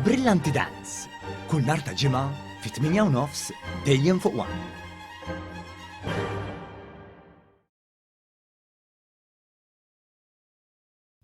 Brillanti Dance. Kull nhar ta' ġimgħa fi 8:30 dejjem fuq One.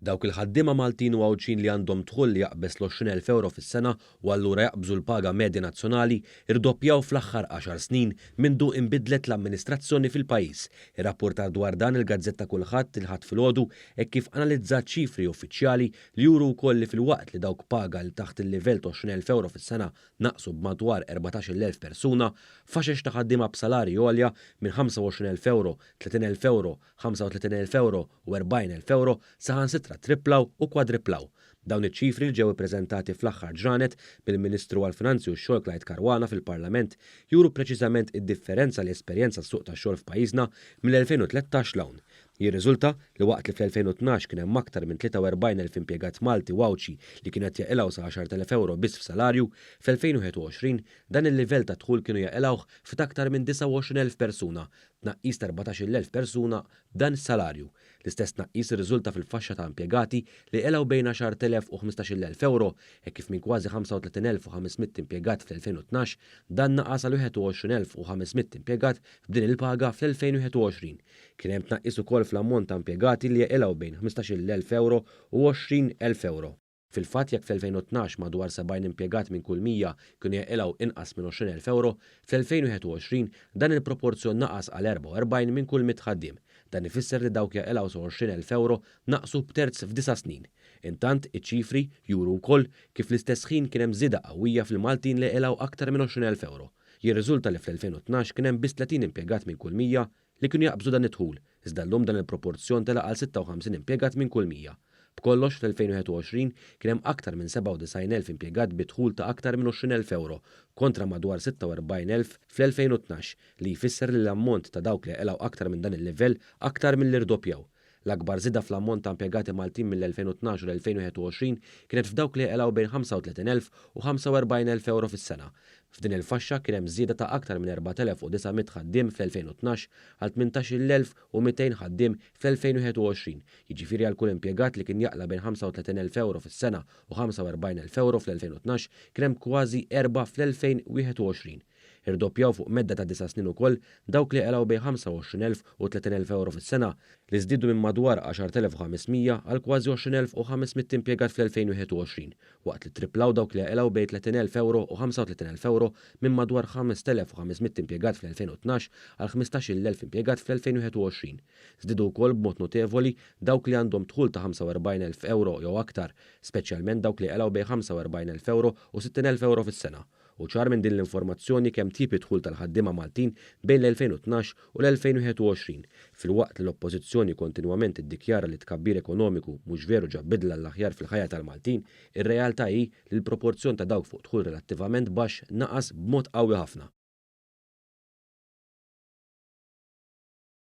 Dawk il-ħaddiema Maltin u Għawċin li għandhom dħul li jaqbes l-20,000 euro fis-sena u allura jaqbżu l-paga medja nazzjonali irdoppjaw fl-aħħar 10 snin mindu inbidlet l-amministrazzjoni fil-pajjiż. Ir-rapportar dwar dan il-Gazzetta Kulħadd il-ħadd filgħodu hekk kif analizzat ċifri uffiċjali li juru wkoll li fil-waqt li dawk paga l taħt il-livell ta' 20,000 euro fis-sena naqsu b'madwar 14,000 persuna, faxex ta' ħaddiema b'salarji għolja minn 25,000 euro, 30,000 euro, 35,000 euro u 40,000 euro saħansitra triplaw u kwadriplaw. Dawn iċ-ċifri li ġew ippreżentati fl-aħħar ġranet bil-Ministru għall-Finanzi u x-Xogħol Clyde Caruana fil-Parlament juru preċiżament id-differenza l-esperjenza s-suq tax-xogħol f'pajjiżna mill-2013 l-hawn. Jirriżulta li waqt li fl-2012 kien hemm aktar minn 43,000 impjegat Malti u Għawċi li kienu qed jaqilgħu sa 10,000 euro biss f'salarju, fl-2021 dan il-livell ta' dħul kienu jaqilgħu f'ta' aktar minn 29,000 persuna, tnaqqis ta' 14,000 persuna b'dan is-salarju. L-istess tnaqqis irriżulta fil-faxxa ta' impjegati li qilgħu bejn 10,000 u 15,000 euro, hekk kif minn kważi 35,500 impjegat fl-2012 dan naqas għal 21,500 impjegat b'din il-paga fl-2021. Kien hemm tnaqqis ukoll fl-ammont ta' impjegati li jaqilgħu bejn 15,000 euro u 20,000 euro. Fil-fatt jekk fl-2012 madwar 70 impjegat minn kull 100 kienu jaqilgħu inqas minn 20,000 euro, fl-2021 dan il-proporzjon naqas għal 44 minn kull 100 ħaddiem. Dan ifisser li dawk jaqilgħu sa 20,000 euro naqsu b'terz f'9 snin. Intant iċ-ċifri juru wkoll kif l-istess ħin kien hemm żieda qawwija fil-Maltin li jaqilgħu aktar minn 20,000 euro. Jirriżulta li fl-2012 kien hemm biss 30 impjegat minn kull 100 li kienu jaqbżu dan id-dħul, iżda llum dan il-proporzjon tela għal 56 impjegat minn kull 100. B'kollox fl-2021 kien hemm aktar minn 97,000 impjegat bidħul ta' aktar minn 20,000 euro kontra madwar 46,000 fl-2012 li jfisser li l-ammont ta' dawk li jaqilgħu aktar minn dan il-livell aktar mill-irdoppjaw. L-akbar żieda fl-ammont ta' impjegati Maltin mill-2012 u l-2021 kienet f'dawk li jaqilgħu bejn 35,000 u 45,000 euro fis-sena. F'din il-faxxa kien hemm żieda ta' aktar minn 4,900 ħaddiem fl-2012 għal 18,200 ħaddiem fl-2021. Jiġifieri għal kull impjegat li kien jaqla bejn 35,000 euro fis-sena u 45,000 euro fl-2012 kien hemm kważi 4 fl-2021. Irdoppjaw fuq medda ta' 9 snin ukoll dawk li jaqilgħu bejn 25,000 u 30,000 euro fis-sena li żdiedu minn madwar 10,500 għal kważi 20,500 impjegat fl-2021, waqt li triplaw dawk li jaqilgħu bejn 30,000 euro u 35,000 euro minn madwar 5,500 impjegat fl-2012 għal 15,000 impjegat fl-2021. Żdiedu wkoll b'mod notevoli dawk li għandhom dħul ta' 45,000 euro jew aktar, speċjalment dawk li jaqilgħu bejn 45,000 euro u 60,000 euro fis-sena. U ċar minn din l-informazzjoni kemm tipi dħul tal-ħaddiema Maltin bejn l-2012 u l-2021. Fil-waqt li l-Oppożizzjoni kontinwament iddikjara li tkabbir ekonomiku mhux veru ġab bidla l-aħjar fil-ħajja tal-Maltin, ir-realtà hi li l-proporzjon ta' dawk fuq dħul relattivament baxx naqas b'mod qawwi ħafna.